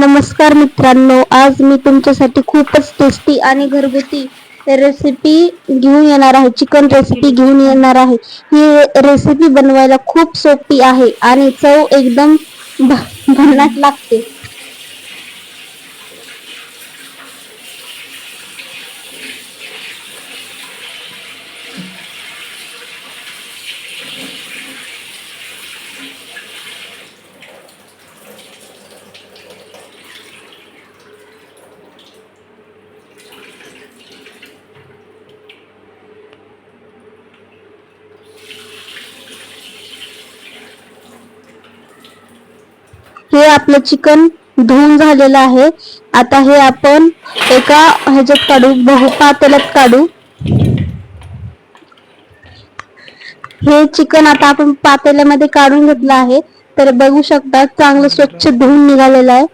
नमस्कार मित्रांनो, आज मी तुमच्यासाठी खूपच टेस्टी आणि घरगुती रेसिपी घेऊन येणार आहे. चिकन रेसिपी घेऊन येणार आहे. ही रेसिपी बनवायला खूप सोपी आहे आणि चव एकदम भन्नाट लागते. हे आपलं चिकन धुवून झालेलं आहे. आता हे आपण एका ह्याच्यात काढू, पातेल्यात काढू. हे चिकन आता आपण पातेल्यामध्ये काढून घेतलं आहे. तर बघू शकता चांगलं स्वच्छ धुवून निघालेलं आहे.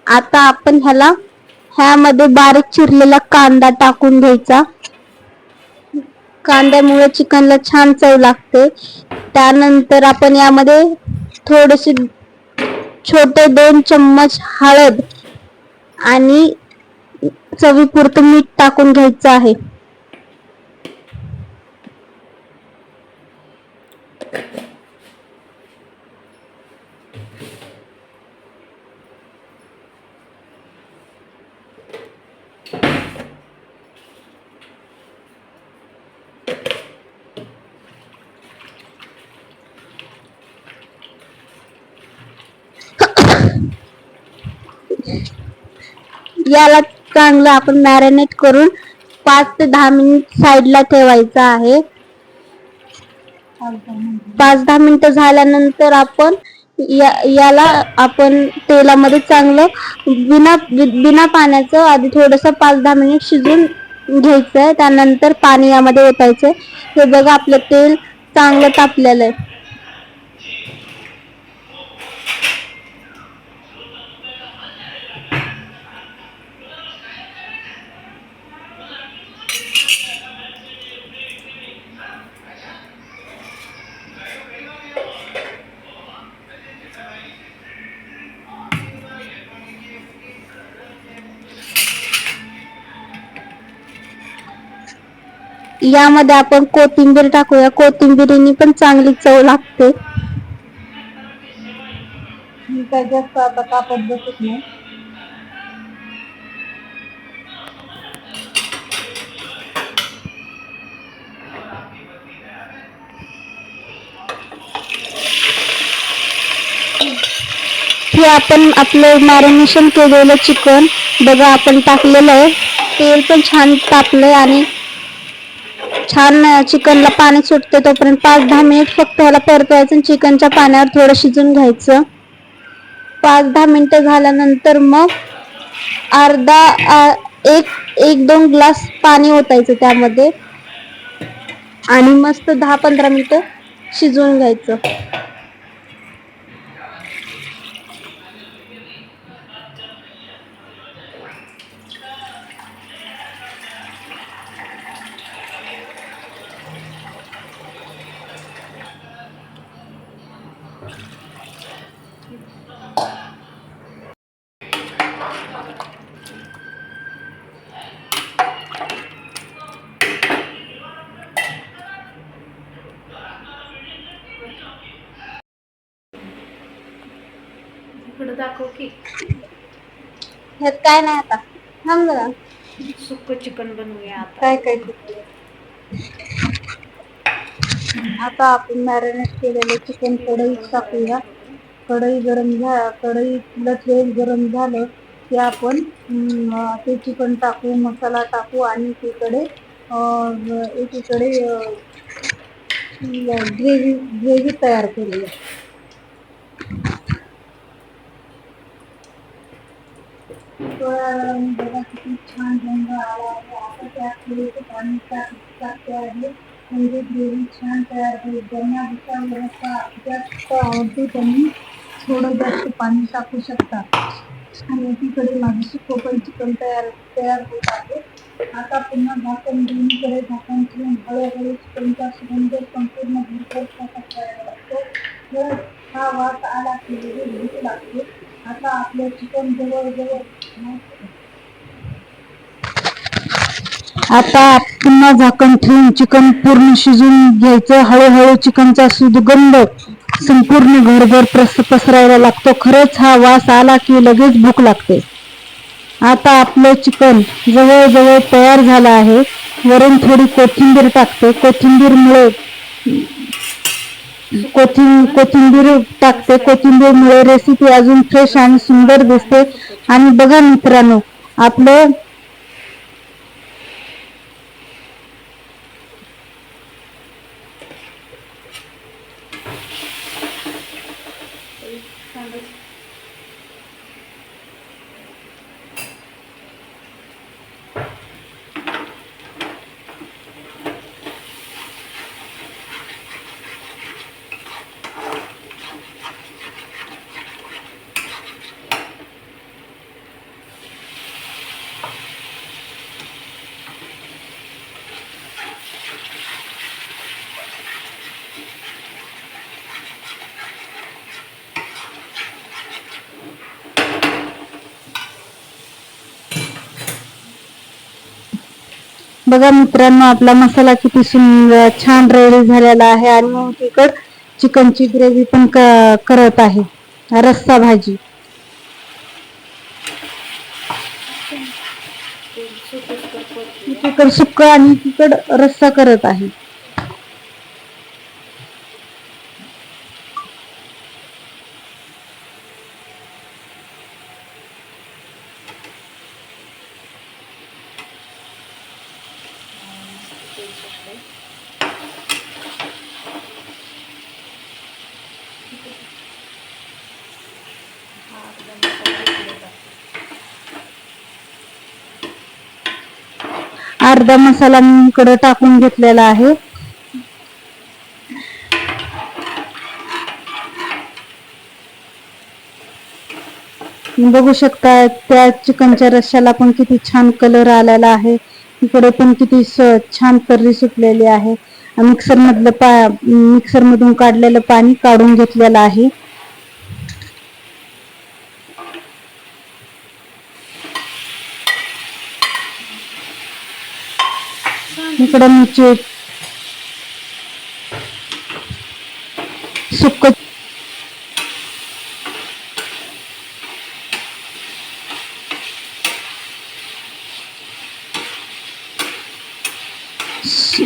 आता आपण ह्यामध्ये बारीक चिरलेला कांदा टाकून घ्यायचा. कांद्यामुळे चिकनला छान चव लागते. त्यानंतर आपण यामध्ये थोडेसे छोटे 2 चम्मच हळद आणि चवीपुरतं मीठ टाकून घ्यायचं आहे. याला चांगलं आपण मॅरिनेट करून 5 ते 10 मिनिट साईडला ठेवायचं आहे. 5-10 मिनिटं झाल्यानंतर आपण याला आपण तेलामध्ये चांगलं बिना पाण्याचं आधी थोडंसं 5-10 मिनिट शिजून घ्यायचंय. त्यानंतर पाणी यामध्ये ओतायचंय. हे बघा आपलं तेल चांगलं तापलेलं आहे. यामध्ये आपण कोथिंबीर टाकूया. कोथिंबीरीने पण चांगली चव लागते. काय जास्त आता कापत बसत नाही. हे आपण आपलं मॅरिनेशन केलेलं चिकन बघा आपण टाकलेलं आहे. तेल पण छान तापलंय आणि छान चिकनला पाणी सुटते. तोपर्यंत 5-10 मिनिट फक्त ह्याला परतवायचं. चिकनच्या पाण्यावर थोडं शिजून घ्यायचं. 5-10 मिनिटं झाल्यानंतर मग एक 2 ग्लास पाणी ओतायचं त्यामध्ये आणि मस्त 10-15 मिनिटं शिजवून घ्यायचं. इकडं दाखव की. ह्यात काय नाही आता. थांब जरा. सुक्क चिकन बनवूया आता. काय आता आपण मॅरिनेट केलेलं चिकन कढईत टाकूया. कढईतलं तेल गरम झालं की आपण ते चिकन टाकू, मसाला टाकू आणि एकीकडे ग्रेव्ही तयार करूया. बघा किती छान रंग आला आहे. आता त्यात पाणी टाकते आहे म्हणजे ग्रेव्ही छान तयार होईल. ज्यांना जास्त आवडते त्यांनी थोडं जास्त पाणी टाकू शकतात. आणि एकीकडे माझं सुक्क पण चिकन तयार होत आहे. आता पुन्हा झाकण दोन्हीकडे झाकण ठेवून हळूहळू चिकनचा सुगंध संपूर्ण घर पसरायला लागतो. हा वास आला की लगेच भूक लागते. आता आपलं चिकन जवळजवळ आता पुन्हा झाकण ठेवून चिकन पूर्ण शिजून घ्यायचं. हळूहळू चिकनचा सुगंध संपूर्ण घरभर पसरायला लागतो. खरंच हा वास आला की लगेच भूक लागते. आता आपलं चिकन जवळजवळ तयार झालं आहे. वरून थोडी कोथिंबीर टाकते. कोथिंबीर टाकते. कोथिंबीरमुळे रेसिपी अजून फ्रेश आणि सुंदर दिसते. आणि बघा मित्रांनो, आपलं बघा मित्रांनो, आपला मसाला किती सुंदर छान रेडी झालेला आहे. आणि तिकड चिकनची ग्रेव्ही पण करत आहे, रस्सा भाजी. तिकड सुक्क आणि तिकड रस्सा करत आहे. अर्धा मसाला मी इकडे टाकून घेतलेला आहे. बघू शकता त्या चिकनच्या रश्श्याला पण किती छान कलर आलेला आहे. इकडे पण किती छान तर्री सुटलेली आहे. मिक्सर मधून काढलेलं पाणी काढून घेतलेलं आहे. इकडे मी सुक्क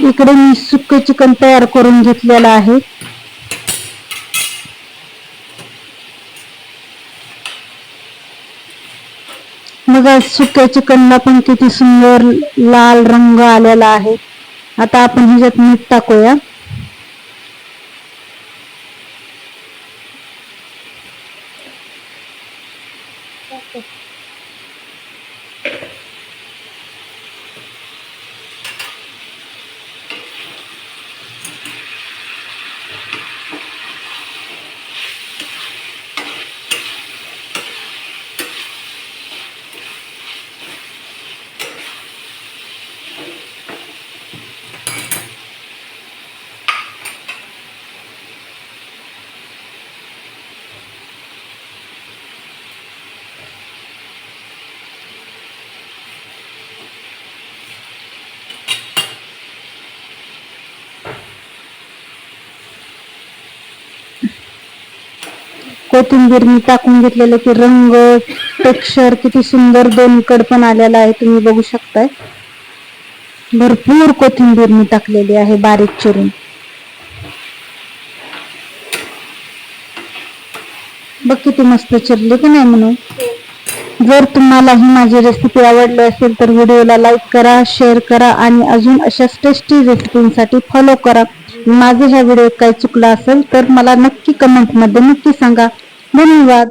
इकडे मी सुक्क चिकन तयार करून घेतलेलं आहे. बघा सुक्या चिकनला पण किती सुंदर लाल रंग आलेला आहे. आता आपण ह्याच्यात मीठ टाकूया. कोथिंबीर मी टाकून घेतलेलं की रंग टेक्स्चर किती सुंदर दोन्हीकडे पण आलेला आहे. तुम्ही बघू शकताय. भरपूर कोथिंबीर मी टाकलेली आहे बारीक चिरून. बघ किती मस्त चिरली की नाही म्हणून. जर तुम्हाला ही माझी रेसिपी आवडली असेल तर व्हिडिओला लाईक करा, शेअर करा आणि अजून अशाच टेस्टी रेसिपींसाठी फॉलो करा. माझे ह्या व्हिडिओ काही चुकला असेल तर मला नक्की कमेंट मध्ये नक्की सांगा. धन्यवाद.